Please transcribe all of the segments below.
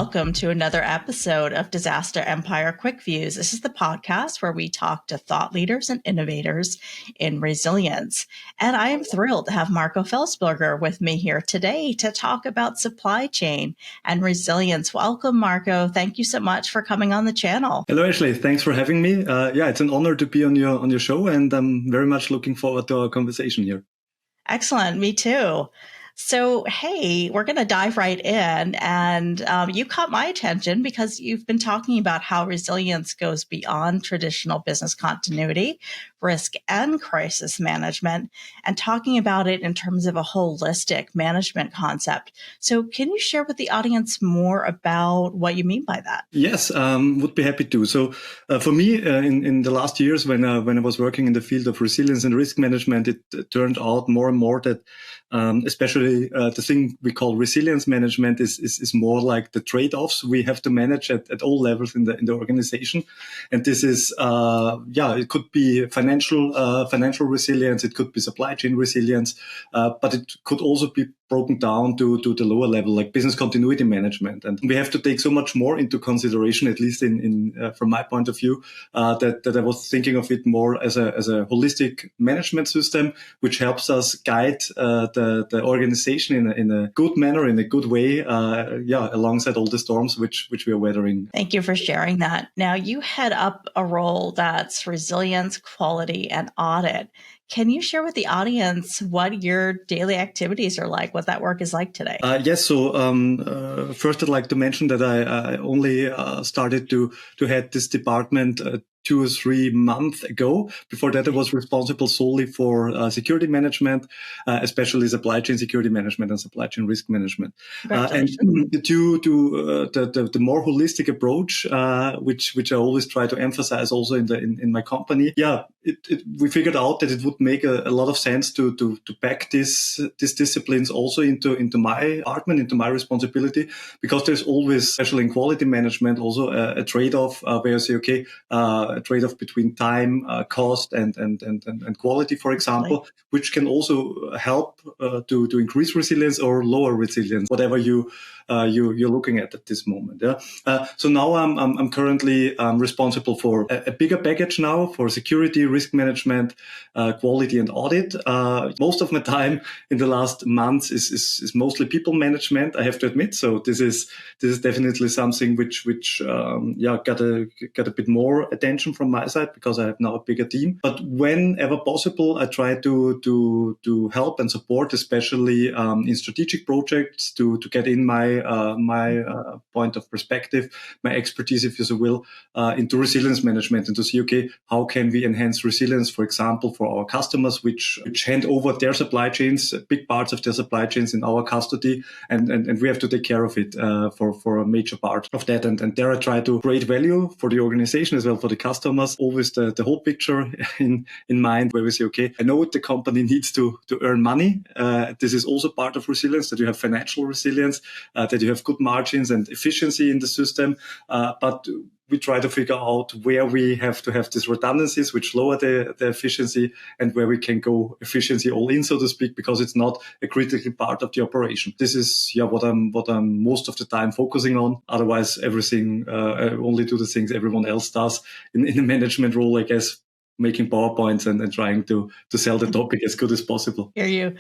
welcome to another episode of Disaster Empire Quick Views. This is the podcast where we talk to thought leaders and innovators in resilience. And I am thrilled to have Marco Felsberger with me here today to talk about supply chain and resilience. Welcome, Marco. Thank you so much for coming on the channel. Hello, Ashley. Thanks for having me. It's an honor to be on your show, and I'm very much looking forward to our conversation here. Excellent. Me too. So, hey, we're going to dive right in. And you caught my attention because you've been talking about how resilience goes beyond traditional business continuity, risk, and crisis management, and talking about it in terms of a holistic management concept. So can you share with the audience more about what you mean by that? Yes, would be happy to. So for me, in the last years, when I was working in the field of resilience and risk management, it turned out more and more that especially the thing we call resilience management is more like the trade-offs we have to manage at all levels in the organization. And this is, it could be financial resilience, it could be supply chain resilience, but it could also be broken down to the lower level, like business continuity management. And we have to take so much more into consideration, at least from my point of view, that I was thinking of it more as a holistic management system, which helps us guide the organization in a good manner, in a good way, alongside all the storms which we are weathering. Thank you for sharing that. Now, you head up a role that's resilience, quality, and audit. Can you share with the audience what your daily activities are like, what that work is like today? Yes. So first, I'd like to mention that I only started to head this department 2 or 3 months ago. Before that, I was responsible solely for security management, especially supply chain security management and supply chain risk management. And due to the more holistic approach, which I always try to emphasize also in my company, we figured out that it would make a lot of sense to pack these disciplines also into my department, into my responsibility, because there's always, especially in quality management, also a trade-off where you say, okay, a trade-off between time, cost, and quality, for example, which can also help to increase resilience or lower resilience, whatever you're looking at this moment. So now I'm currently responsible for a bigger package now for security, risk management, quality, and audit. Most of my time in the last months is mostly people management, I have to admit. So this is definitely something which got a bit more attention from my side because I have now a bigger team. But whenever possible, I try to help and support, especially in strategic projects, to get in my point of perspective, my expertise, if you will, into resilience management, and to see, okay, how can we enhance resilience, for example, for our customers, which hand over their supply chains, big parts of their supply chains in our custody, and we have to take care of it for a major part of that. And there I try to create value for the organization as well, for the customers, always the whole picture in mind, where we say, okay, I know the company needs to earn money. This is also part of resilience, that you have financial resilience, that you have good margins and efficiency in the system. But we try to figure out where we have to have these redundancies, which lower the efficiency, and where we can go efficiency all in, so to speak, because it's not a critical part of the operation. This is what I'm most of the time focusing on. Otherwise, everything I only do the things everyone else does in a management role, I guess, making PowerPoints and trying to sell the topic as good as possible. Hear you.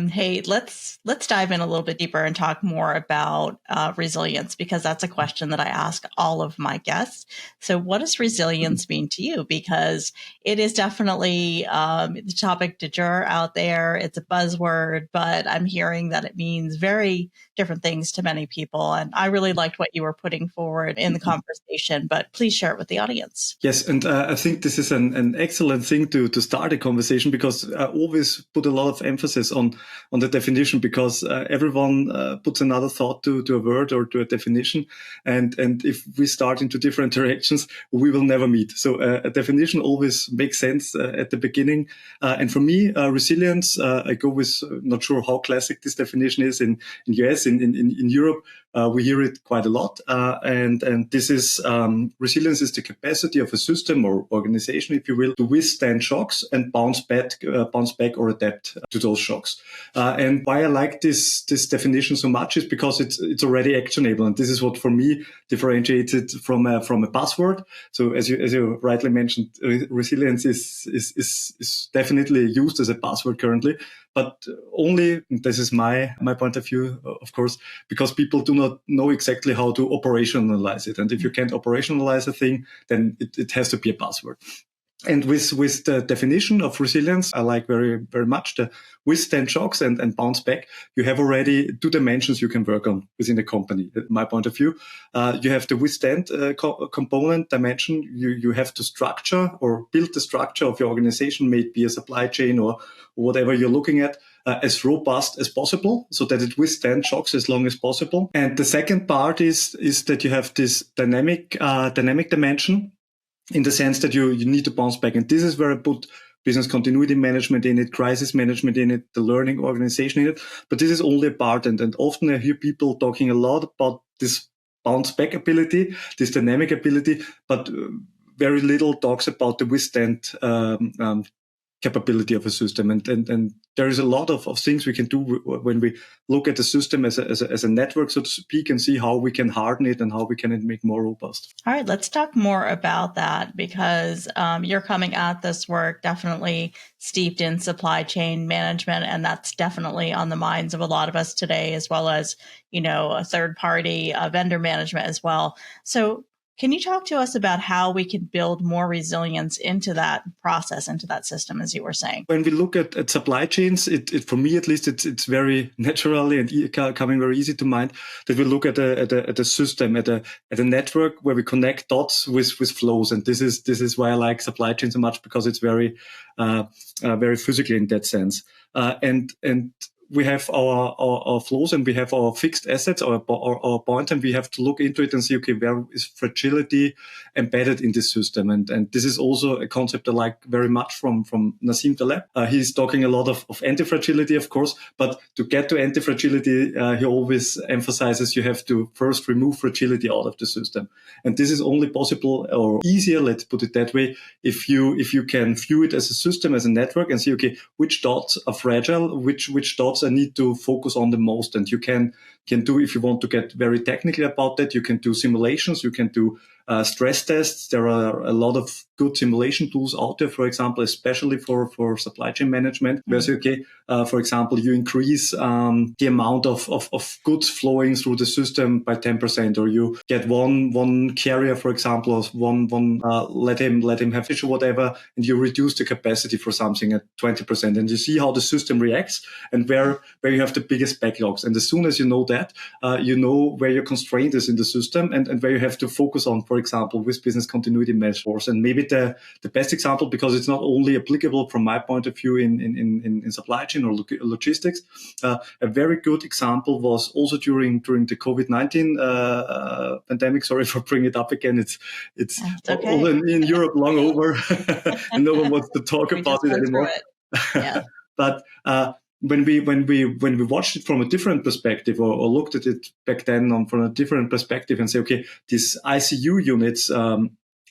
Hey, let's dive in a little bit deeper and talk more about resilience, because that's a question that I ask all of my guests. So what does resilience mean to you? Because it is definitely the topic du jour out there. It's a buzzword, but I'm hearing that it means very different things to many people. And I really liked what you were putting forward in the conversation, but please share it with the audience. Yes, and I think this is an excellent thing to start a conversation, because I always put a lot of emphasis on the definition, because everyone puts another thought to a word or to a definition, and if we start into different directions, we will never meet. So a definition always makes sense at the beginning, and for me, resilience, I go with, not sure how classic this definition is in US, in Europe. We hear it quite a lot. And this is, resilience is the capacity of a system or organization, if you will, to withstand shocks and bounce back or adapt to those shocks. And why I like this definition so much is because it's already actionable. And this is what for me differentiates it from a buzzword. So as you rightly mentioned, resilience is definitely used as a buzzword currently, but only, this is my point of view, of course, because people do not know exactly how to operationalize it. And if you can't operationalize a thing, then it has to be a buzzword. And with the definition of resilience, I like very, very much the withstand shocks and bounce back. You have already 2 dimensions you can work on within a company, my point of view. You have the withstand component dimension. You have to structure or build the structure of your organization, may it be a supply chain or whatever you're looking at, as robust as possible so that it withstands shocks as long as possible. And the second part is that you have this dynamic dimension, in the sense that you need to bounce back. And this is where I put business continuity management in it, crisis management in it, the learning organization in it. But this is only a part. And often I hear people talking a lot about this bounce back ability, this dynamic ability, but very little talks about the withstand capability of a system. And there is a lot of things we can do when we look at the system as a network, so to speak, and see how we can harden it and how we can make more robust. All right, let's talk more about that, because you're coming at this work definitely steeped in supply chain management, and that's definitely on the minds of a lot of us today, as well as, a third party vendor management as well. So can you talk to us about how we can build more resilience into that process, into that system, as you were saying? When we look at supply chains, it for me at least, it's very naturally and coming very easy to mind that we look at a system, at a network where we connect dots with flows. And this is why I like supply chain so much, because it's very physical in that sense. And we have our flows and we have our fixed assets, our point, and we have to look into it and see, okay, where is fragility embedded in this system? And this is also a concept I like very much from Nassim Taleb. He's talking a lot of anti-fragility, of course, but to get to anti-fragility, he always emphasizes you have to first remove fragility out of the system. And this is only possible, or easier, let's put it that way, if you can view it as a system, as a network, and see, okay, which dots are fragile, which dots I need to focus on the most. And you can do, if you want to get very technical about that, you can do simulations, you can do stress tests. There are a lot of good simulation tools out there, for example, especially for supply chain management, where, okay, for example, you increase the amount of goods flowing through the system by 10%, or you get one carrier, for example, or one let him have fish or whatever, and you reduce the capacity for something at 20%, and you see how the system reacts and where you have the biggest backlogs. And as soon as you know that, you know where your constraint is in the system and where you have to focus on, for example, with business continuity measures. And maybe the best example, because it's not only applicable from my point of view in supply chain or logistics, a very good example was also during the COVID-19 pandemic. Sorry for bringing it up again. It's okay. all in Europe long over, and no one wants to talk about it anymore. Yeah. But when we watched it from a different perspective, or looked at it back then from a different perspective, and say, okay, these ICU units,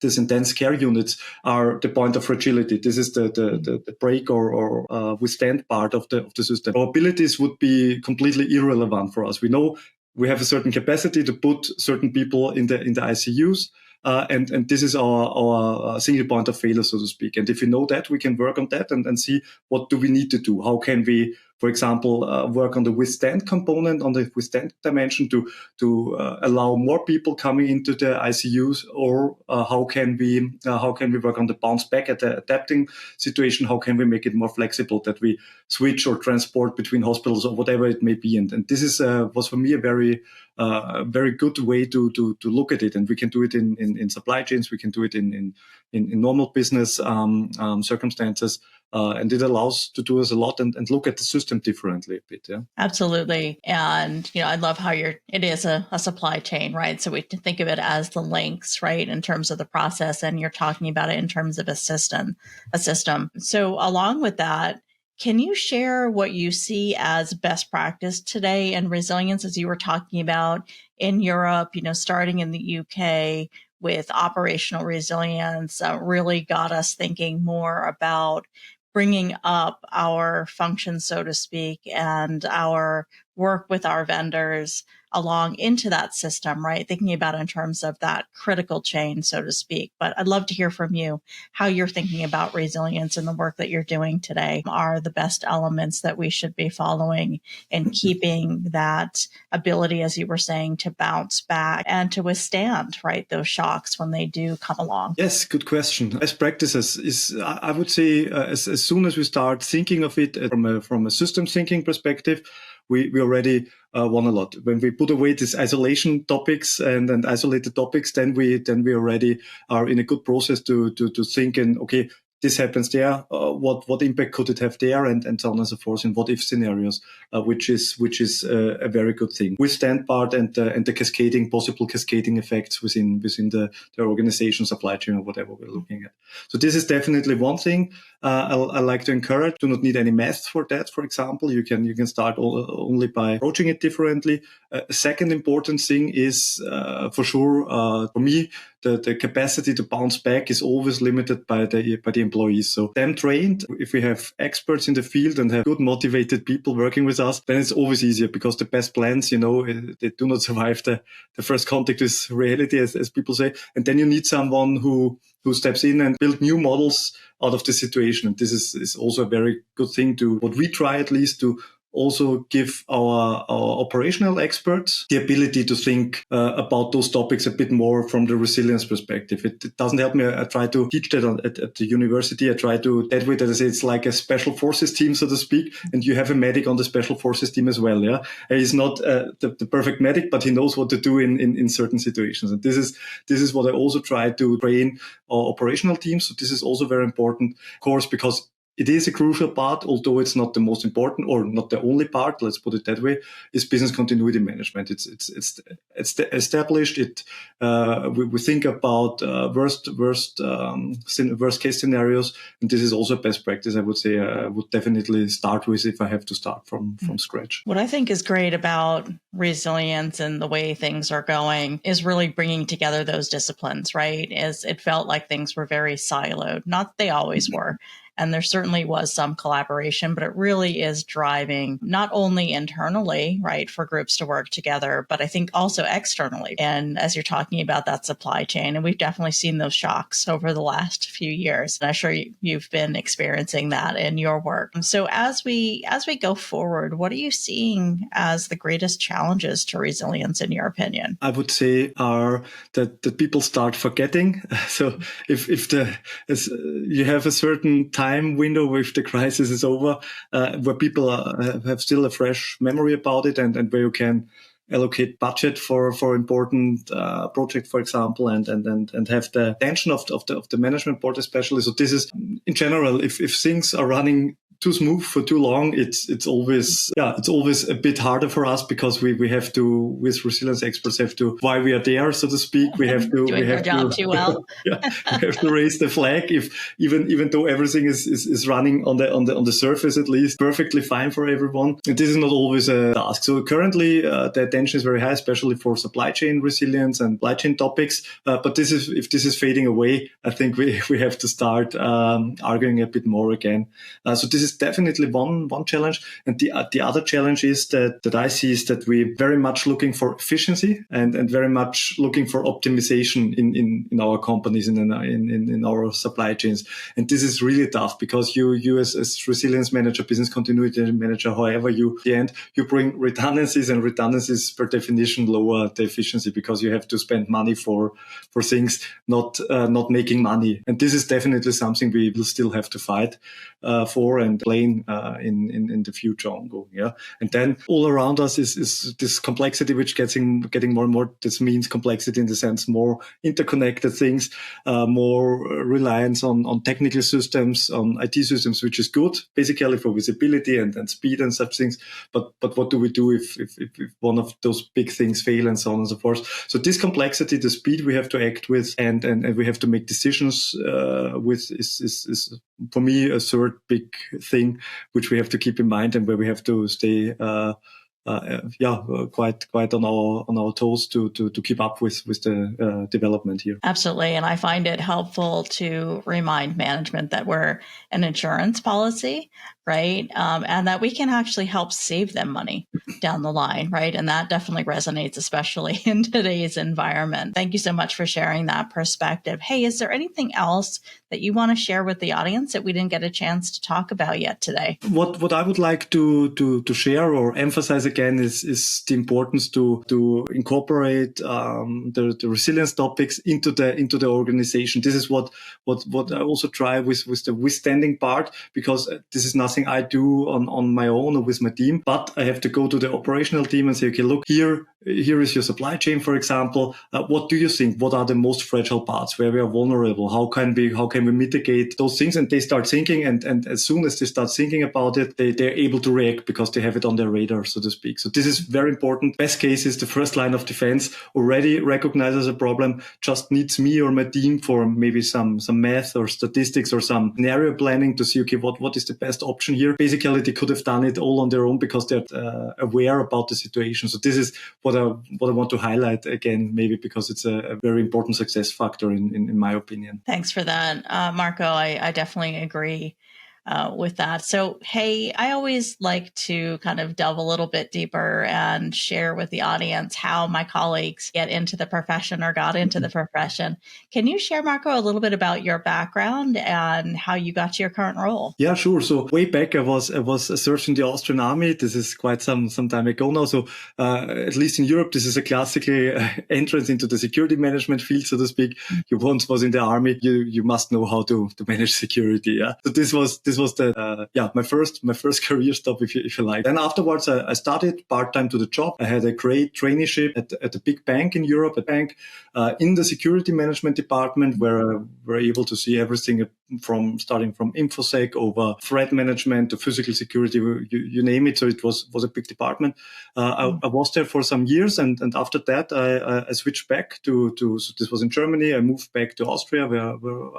these intense care units, are the point of fragility. This is the break or withstand part of the system. Our abilities would be completely irrelevant for us. We know we have a certain capacity to put certain people in the ICUs. And this is our single point of failure, so to speak. And if you know that, we can work on that and see what do we need to do. How can we, for example, work on the withstand component, on the withstand dimension to allow more people coming into the ICUs, or how can we work on the bounce back at the adapting situation? How can we make it more flexible, that we switch or transport between hospitals or whatever it may be? And this is was for me a very good way to look at it. And we can do it in supply chains. We can do it in normal business circumstances. And it allows to do us a lot and look at the system differently a bit. Yeah, absolutely. And I love how it is a supply chain, right? So we think of it as the links, right, in terms of the process, and you're talking about it in terms of a system. So along with that, can you share what you see as best practice today in resilience, as you were talking about in Europe, starting in the UK with operational resilience, really got us thinking more about bringing up our function, so to speak, and our work with our vendors along into that system, right? Thinking about it in terms of that critical chain, so to speak. But I'd love to hear from you how you're thinking about resilience and the work that you're doing today are the best elements that we should be following in keeping that ability, as you were saying, to bounce back and to withstand, right, those shocks when they do come along. Yes, good question. Best practices is, I would say, as soon as we start thinking of it from a system thinking perspective, we already won a lot. When we put away these isolation topics and isolated topics, then we already are in a good process to think and, okay, this happens there. What impact could it have there, and so on and so forth, in what if scenarios, which is a very good thing. Withstand part and the possible cascading effects within the organization, supply chain, or whatever we're looking at. So this is definitely one thing. I like to encourage. Do not need any math for that. For example, you can start only by approaching it differently. A second important thing is for sure for me. The capacity to bounce back is always limited by the employees. So them trained, if we have experts in the field and have good motivated people working with us, then it's always easier, because the best plans, they do not survive the first contact with reality, as people say. And then you need someone who steps in and build new models out of the situation. And this is also a very good thing what we try at least to also give our operational experts the ability to think about those topics a bit more from the resilience perspective. It doesn't help me. I try to teach that at the university. I try to, that way that I say it's like a special forces team, so to speak, and you have a medic on the special forces team as well. Yeah, he's not the perfect medic, but he knows what to do in certain situations. And this is what I also try to train our operational teams. So this is also very important, of course, because it is a crucial part, although it's not the most important or not the only part, let's put it that way, is business continuity management. It's established. We think about worst case scenarios, and this is also a best practice. I would say I would definitely start with if I have to start from scratch. What I think is great about resilience and the way things are going is really bringing together those disciplines, right? As it felt like things were very siloed, not that they always were. And there certainly was some collaboration, but it really is driving not only internally, right, for groups to work together, but I think also externally. And as you're talking about that supply chain, and we've definitely seen those shocks over the last few years. And I'm sure you've been experiencing that in your work. And so as we go forward, what are you seeing as the greatest challenges to resilience in your opinion? I would say are that people start forgetting. So if you have a certain time window if the crisis is over, where people have still a fresh memory about it, and where you can allocate budget for important project, for example, and have the attention of the management board especially. So this is in general, if things are running too smooth for too long, it's always a bit harder for us, because we have to, with resilience experts, have to, why we are there, so to speak, we have to doing our job too well. Yeah, we have to raise the flag, if even though everything is running on the surface at least perfectly fine for everyone. And this is not always a task. So currently the attention is very high, especially for supply chain resilience and supply chain topics. But if this is fading away, I think we have to start arguing a bit more again. So this is definitely one challenge. And the other challenge is that I see is that we're very much looking for efficiency and very much looking for optimization in our companies and in our supply chains. And this is really tough, because you as resilience manager, business continuity manager, however at the end, you bring redundancies, and redundancies per definition lower the efficiency, because you have to spend money for things not making money. And this is definitely something we will still have to fight for and playing in the future ongoing. Yeah. And then all around us is this complexity, which getting more and more. This means complexity in the sense more interconnected things, more reliance on technical systems, on IT systems, which is good basically for visibility and speed and such things. But what do we do if one of those big things fail, and so on and so forth? So this complexity, the speed we have to act with, and we have to make decisions with is for me a third big thing which we have to keep in mind, and where we have to stay quite on our toes to keep up with the development here. Absolutely. And I find it helpful to remind management that we're an insurance policy, right? And that we can actually help save them money down the line, right? And that definitely resonates, especially in today's environment. Thank you so much for sharing that perspective. Hey, is there anything else that you want to share with the audience that we didn't get a chance to talk about yet today? What I would like to share or emphasize again is the importance to incorporate the resilience topics into the organization. This is what I also try with the withstanding part, because this is nothing I do on my own or with my team, but I have to go to the operational team and say, okay, look, here is your supply chain, for example. What do you think? What are the most fragile parts where we are vulnerable? How can we mitigate those things? And they start thinking, and as soon as they start thinking about it, they're able to react because they have it on their radar, so to speak. So this is very important. Best case is the first line of defense already recognizes a problem, just needs me or my team for maybe some math or statistics or some scenario planning to see, okay, what is the best option here? Basically, they could have done it all on their own because they're aware about the situation. So this is what I want to highlight again, maybe because it's a very important success factor in my opinion. Thanks for that, Marco. I definitely agree with that. So, hey, I always like to kind of delve a little bit deeper and share with the audience how my colleagues get into the profession or got into the profession. Can you share, Marco, a little bit about your background and how you got to your current role? Yeah, sure. So way back, I was served in the Austrian army. This is quite some time ago now. So at least in Europe, this is a classical entrance into the security management field, so to speak. You once was in the army, you must know how to manage security. Yeah. So this was my first career stop, if you like. Then afterwards, I started part-time to the job. I had a great traineeship at a big bank in Europe, in the security management department, where I were able to see everything starting from InfoSec over threat management to physical security, you name it. So it was a big department. I was there for some years, and after that, I switched back to so this was in Germany. I moved back to Austria, where I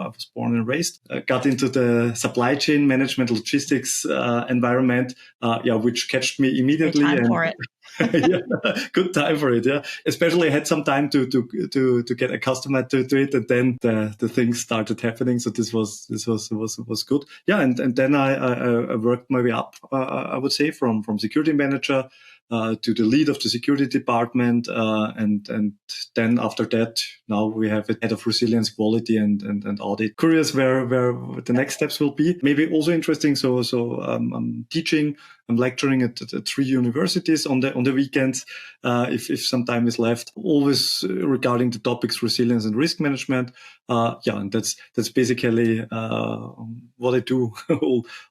was born and raised. I got into the supply chain management logistics environment, which catched me immediately. Great time for it. Yeah, good time for it. Yeah, especially I had some time to get accustomed to it, and then the things started happening. So this was good. Yeah, and then I worked my way up. I would say from security manager to the lead of the security department, and then after that, now we have a head of resilience, quality, and audit. Curious where the next steps will be. Maybe also interesting. So I'm teaching. I'm lecturing at 3 universities on the weekends, if some time is left. Always regarding the topics resilience and risk management. And that's basically what I do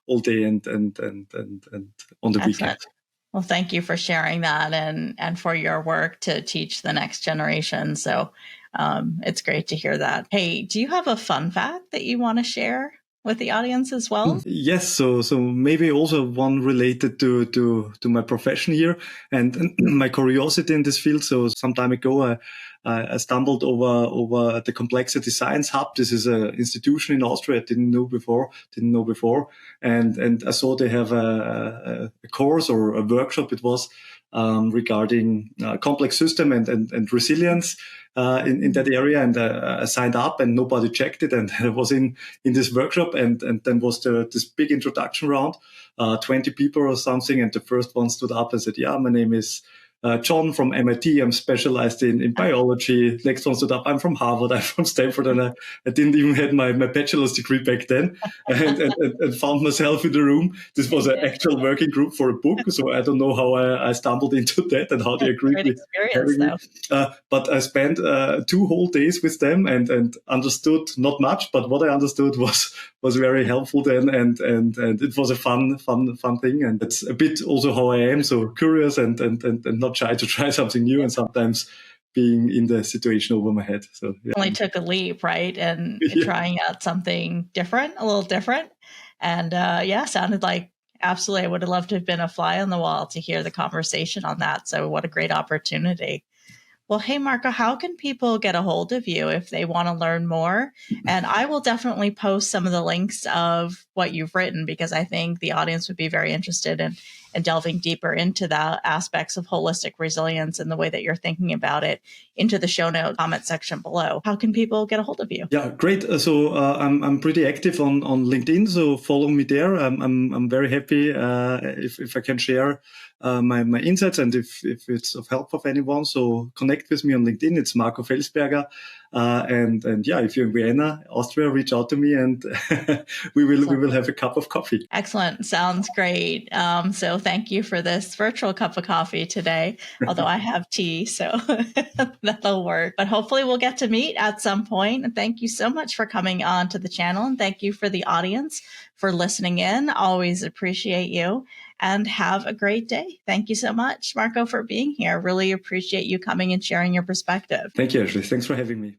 all day and on the weekend. Well, thank you for sharing that and for your work to teach the next generation. So it's great to hear that. Hey, do you have a fun fact that you want to share with the audience as well? Yes, so maybe also one related to my profession here and my curiosity in this field. So some time ago, I stumbled over the Complexity Science Hub. This is an institution in Austria I didn't know before, and I saw they have a course or a workshop. It was regarding complex system and resilience in that area, and I signed up, and nobody checked it, and I was in this workshop, and then was this big introduction round, 20 people or something, and the first one stood up and said, "Yeah, my name is John from MIT. I'm specialized in biology." Next one stood up, "I'm from Harvard, I'm from Stanford," and I didn't even have my bachelor's degree back then, and found myself in the room. This was an actual working group for a book, so I don't know how I stumbled into that and how they agreed with having me. But I spent 2 whole days with them and understood not much, but what I understood was very helpful then, and it was a fun thing, and that's a bit also how I am, so curious and not shy to try something new, and sometimes being in the situation over my head. So yeah. Only took a leap, right? And trying out something different, a little different. And sounded like absolutely. I would have loved to have been a fly on the wall to hear the conversation on that. So what a great opportunity. Well, hey, Marco, how can people get a hold of you if they want to learn more? And I will definitely post some of the links of what you've written, because I think the audience would be very interested and delving deeper into the aspects of holistic resilience and the way that you're thinking about it into the show note comment section below. How can people get a hold of you? Yeah, great. So I'm pretty active on LinkedIn, so follow me there. I'm very happy if I can share my insights and if it's of help of anyone. So connect with me on LinkedIn. It's Marco Felsberger. And yeah, if you're in Vienna, Austria, reach out to me and we will have a cup of coffee. Excellent. Sounds great. So thank you for this virtual cup of coffee today, although I have tea, so that'll work. But hopefully we'll get to meet at some point. And thank you so much for coming on to the channel. And thank you for the audience for listening in. Always appreciate you. And have a great day. Thank you so much, Marco, for being here. Really appreciate you coming and sharing your perspective. Thank you, Ashley. Thanks for having me.